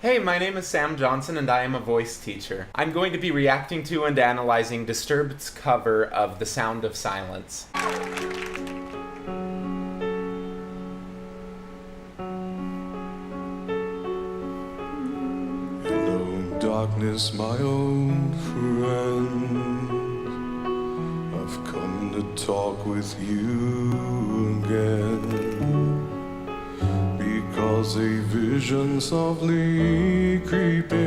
Hey, my name is Sam Johnson and I am a voice teacher. I'm going to be reacting to and analyzing Disturbed's cover of The Sound of Silence. Hello, darkness, my old friend. I've come to talk with you again. Because a vision softly creeping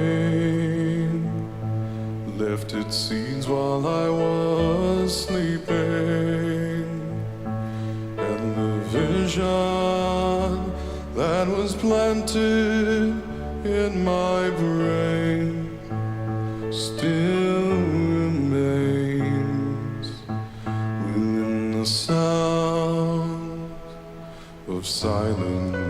left its seeds while I was sleeping, and the vision that was planted in my brain still remains within the sound of silence.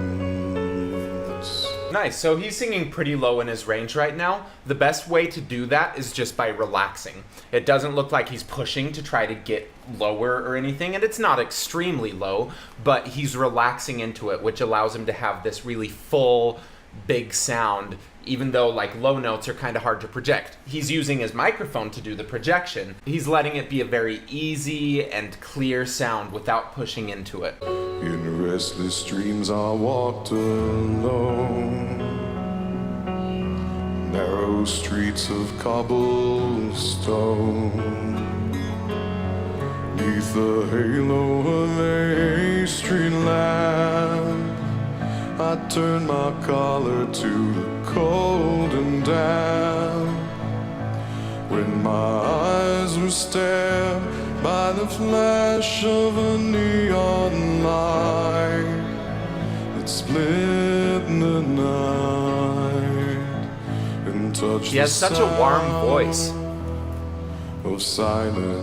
Nice, so he's singing pretty low in his range right now. The best way to do that is just by relaxing. It doesn't look like he's pushing to try to get lower or anything, and it's not extremely low, but he's relaxing into it, which allows him to have this really full, big sound, even though like low notes are kind of hard to project. He's using his microphone to do the projection. He's letting it be a very easy and clear sound without pushing into it. In restless dreams I walked alone, narrow streets of cobblestone, neath the halo of a street lamp. I turned my collar to the cold and damp, when my eyes were stared by the flash of a neon light that split the night and touched He has such a warm voice of silence,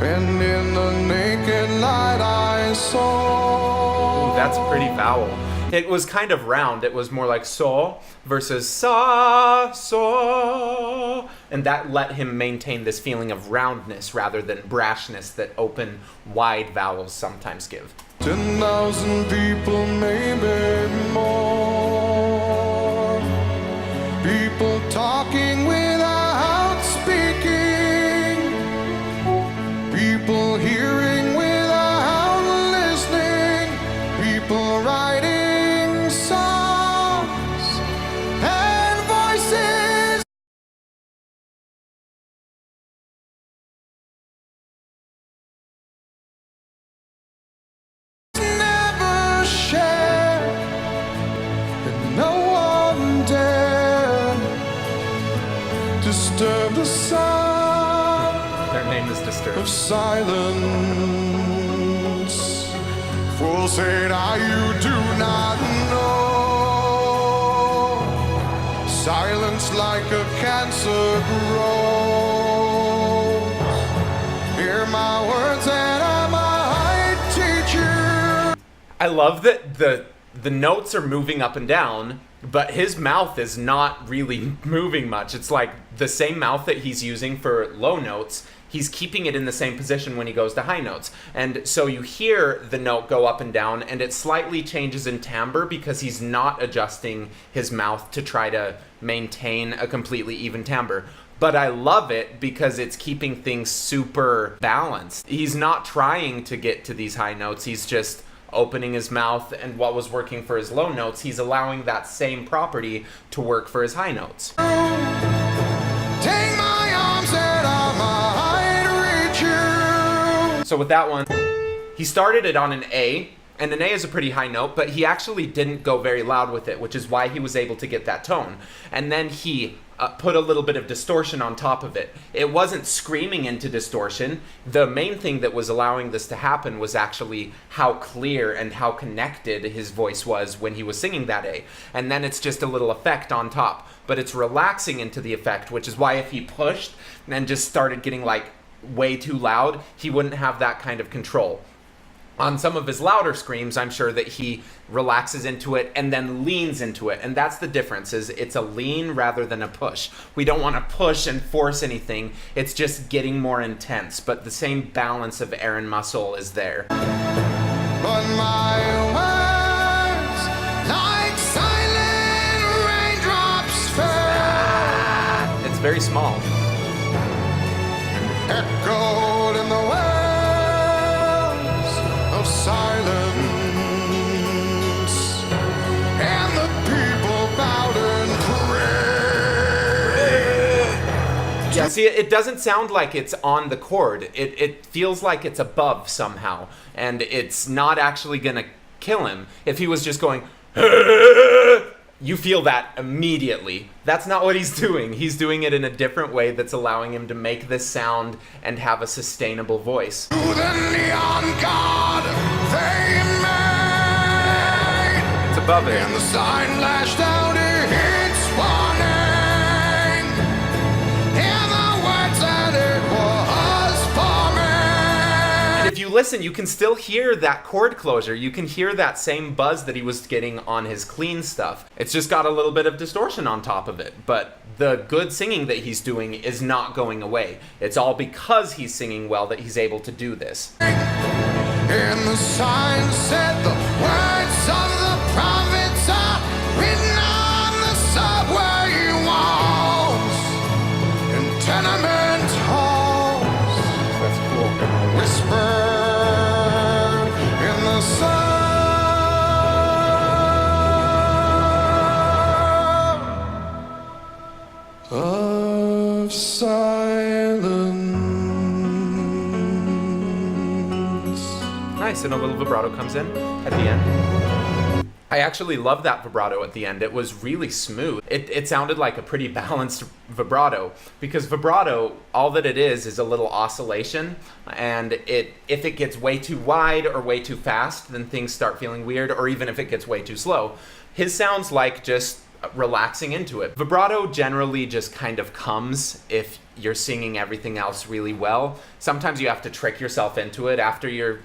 and in the naked light I saw. Ooh, that's pretty vowel. It was kind of round. It was more like so versus sa, so. And that let him maintain this feeling of roundness rather than brashness that open, wide vowels sometimes give. 10,000 people, maybe more. People talking without speaking. People hearing without listening. People writing songs and voices. Never shared, and no one dared disturb the sound Their name is of Disturbed. silence. Fools say that you do not know. Silence like a cancer grows. Hear my words and I might teach you. I love that the notes are moving up and down, but his mouth is not really moving much. It's like the same mouth that he's using for low notes. He's keeping it in the same position when he goes to high notes. And so you hear the note go up and down, and it slightly changes in timbre because he's not adjusting his mouth to try to maintain a completely even timbre. But I love it because it's keeping things super balanced. He's not trying to get to these high notes. He's just opening his mouth, and what was working for his low notes, he's allowing that same property to work for his high notes. Take my arms and I might reach you. So with that one, he started it on an A, and an A is a pretty high note, but he actually didn't go very loud with it, which is why he was able to get that tone. And then he put a little bit of distortion on top of it. It wasn't screaming into distortion. The main thing that was allowing this to happen was actually how clear and how connected his voice was when he was singing that A. And then it's just a little effect on top. But it's relaxing into the effect, which is why if he pushed and just started getting like way too loud, he wouldn't have that kind of control. On some of his louder screams, I'm sure that he relaxes into it and then leans into it. And that's the difference, is it's a lean rather than a push. We don't want to push and force anything. It's just getting more intense. But the same balance of air and muscle is there. But my words, like silence. very small. Echoed in the wells of silence, and the people bowed and prayed. Yeah, see, it doesn't sound like it's on the chord. It feels like it's above somehow, and it's not actually gonna kill him. If he was just going, you feel that immediately. That's not what he's doing. He's doing it in a different way that's allowing him to make this sound and have a sustainable voice. To the neon god they made, It's above it. and the sign lashed out its warning, and the words that it was for me. And if you listen, you can still hear that chord closure. You can hear that same buzz that he was getting on his clean stuff. It's just got a little bit of distortion on top of it. But the good singing that he's doing is not going away. It's all because he's singing well that he's able to do this. And the sign said the words of the prophets are written on the subway walls and tenement halls. That's cool. Whispered in the sound of silence. Nice, and a little vibrato comes in at the end. I actually love that vibrato at the end. It was really smooth. It sounded like a pretty balanced vibrato, because vibrato, all that it is a little oscillation, and if it gets way too wide or way too fast, then things start feeling weird, or even if it gets way too slow. His sounds like just relaxing into it. Vibrato generally just kind of comes if you're singing everything else really well. Sometimes you have to trick yourself into it after you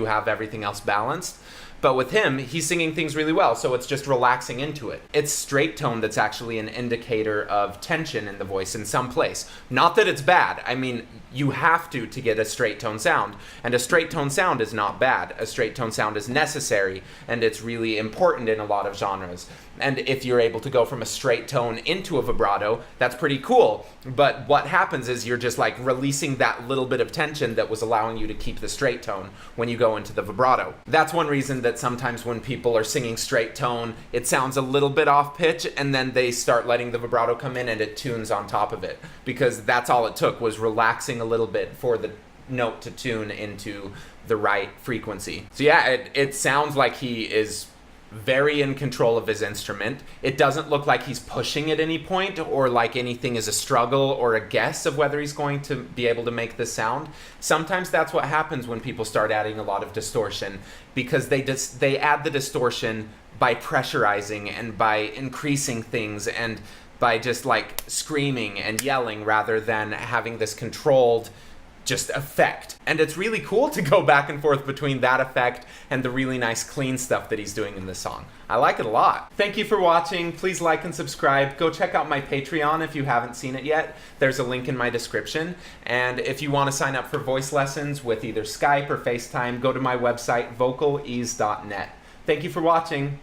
have everything else balanced. But with him, he's singing things really well, so it's just relaxing into it. It's straight tone that's actually an indicator of tension in the voice in some place. Not that it's bad. I mean, you have to get a straight tone sound. And a straight tone sound is not bad. A straight tone sound is necessary, and it's really important in a lot of genres. And if you're able to go from a straight tone into a vibrato, that's pretty cool. But what happens is you're just like releasing that little bit of tension that was allowing you to keep the straight tone when you go into the vibrato. That's one reason that sometimes when people are singing straight tone, it sounds a little bit off pitch, and then they start letting the vibrato come in and it tunes on top of it. Because that's all it took, was relaxing a little bit for the note to tune into the right frequency. So yeah, it sounds like he is very in control of his instrument. It doesn't look like he's pushing at any point, or like anything is a struggle or a guess of whether he's going to be able to make this sound. Sometimes that's what happens when people start adding a lot of distortion, because they add the distortion by pressurizing and by increasing things and by just like screaming and yelling rather than having this controlled just effect. And it's really cool to go back and forth between that effect and the really nice clean stuff that he's doing in this song. I like it a lot. Thank you for watching. Please like and subscribe. Go check out my Patreon if you haven't seen it yet. There's a link in my description. And if you want to sign up for voice lessons with either Skype or FaceTime, go to my website, vocalease.net. Thank you for watching.